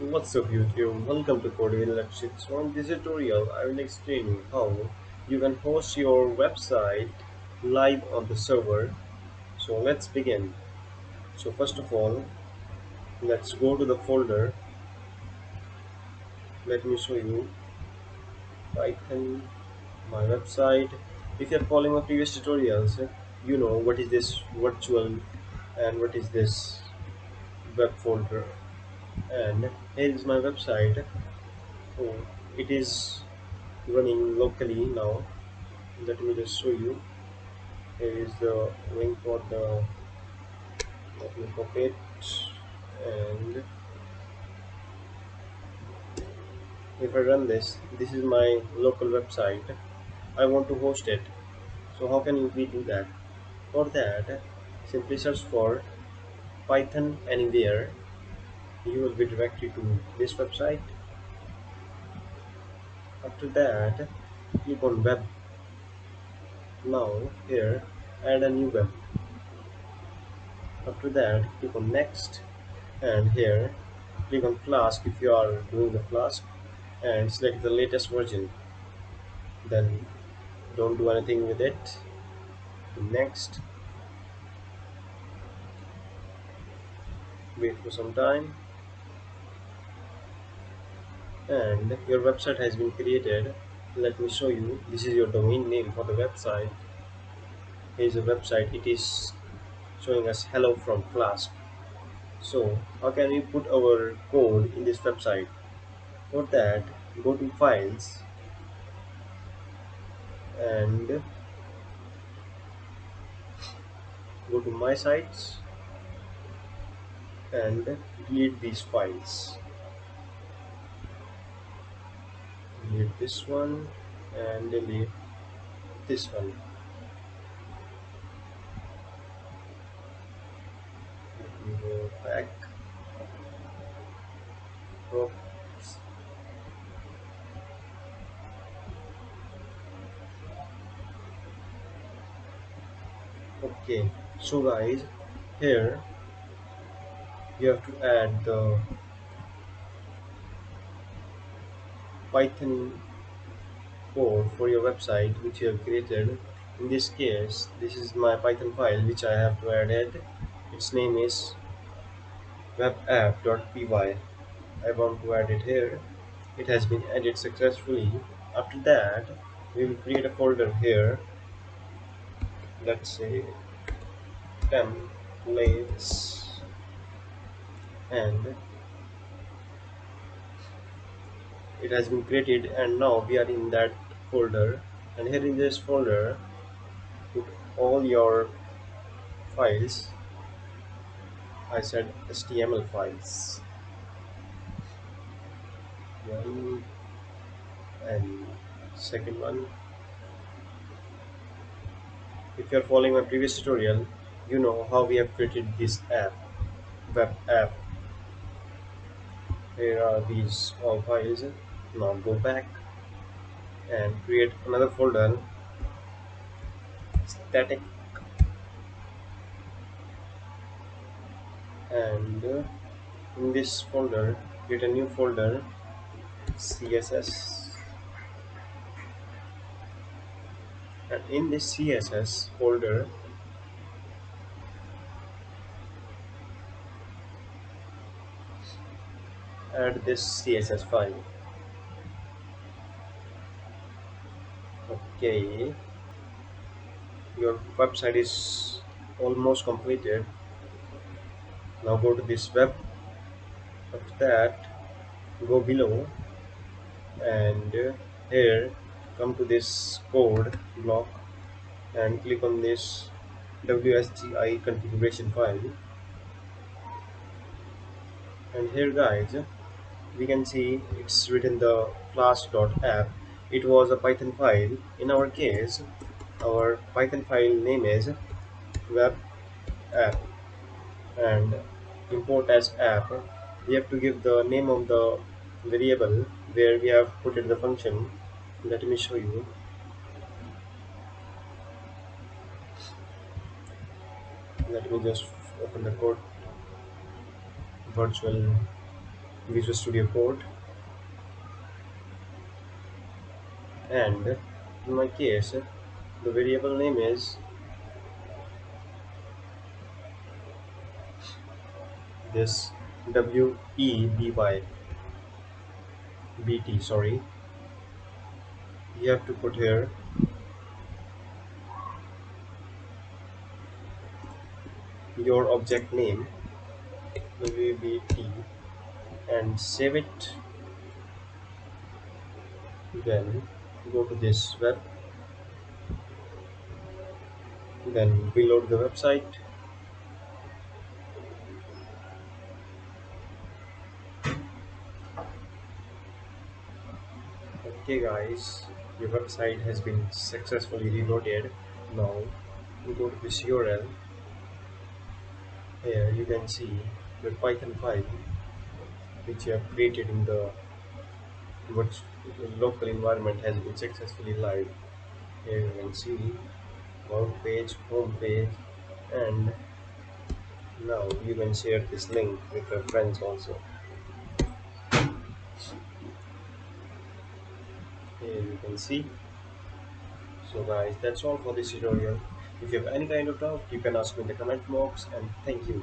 What's up YouTube? Welcome to Code with Lakshit. So on this tutorial, I will explain you how you can host your website live on the server. So let's begin. So first of all, let's go to the folder. Let me show you Python, my website. If you're following my previous tutorials, you know what is this virtual and what is this web folder. And here is my website. So it is running locally now. Let me just show you. Here is the link for the, let me copy it, and if I run this is my local website. I want to host it. So how can we do that? For that, simply search for Python anywhere. You will be directed to this website. After that, click on web. Now here, add a new web. After that, click on next, and here click on Flask if you are doing the Flask, and select the latest version. Then don't do anything with it. Next, wait for some time, and your website has been created. Let me show you. This is your domain name for the website. Here's a website. It is showing us hello from Flask. So how can we put our code in this website? For that, go to files and go to my sites and delete these files. Delete this one and delete this one. Let me go back. Oops. Okay, so guys, here you have to add the Python code for your website which you have created. In this case, this is my Python file which I have to add it. Its name is webapp.py. I want to add it here. It has been added successfully. After that, we will create a folder here. Let's say templates, and it has been created, and now we are in that folder. And here in this folder, put all your files. I said HTML files. One and second one. If you are following my previous tutorial, you know how we have created this app, web app. Here are these all files. Now go back and create another folder, static, and in this folder create a new folder, CSS, and in this CSS folder add this CSS file. Okay, your website is almost completed. Now go to this web. After that, go below, and here come to this code block and click on this WSGI configuration file. And here guys, we can see it's written the class.app. It was a Python file. In our case, our Python file name is web app, and import as app. We have to give the name of the variable where we have put it the function. Let me show you. Let me just open the code virtual. Visual Studio Code, and in my case, the variable name is this WEBYBT. Sorry, you have to put here your object name WBT and save it. Then go to this web, then reload the website. Okay guys, your website has been successfully reloaded. Now go to this URL. Here you can see the Python file which you have created in the what local environment has been successfully live. Here you can see about page, home page, and now you can share this link with your friends also. Here you can see. So guys, that's all for this tutorial. If you have any kind of doubt, you can ask me in the comment box, and thank you.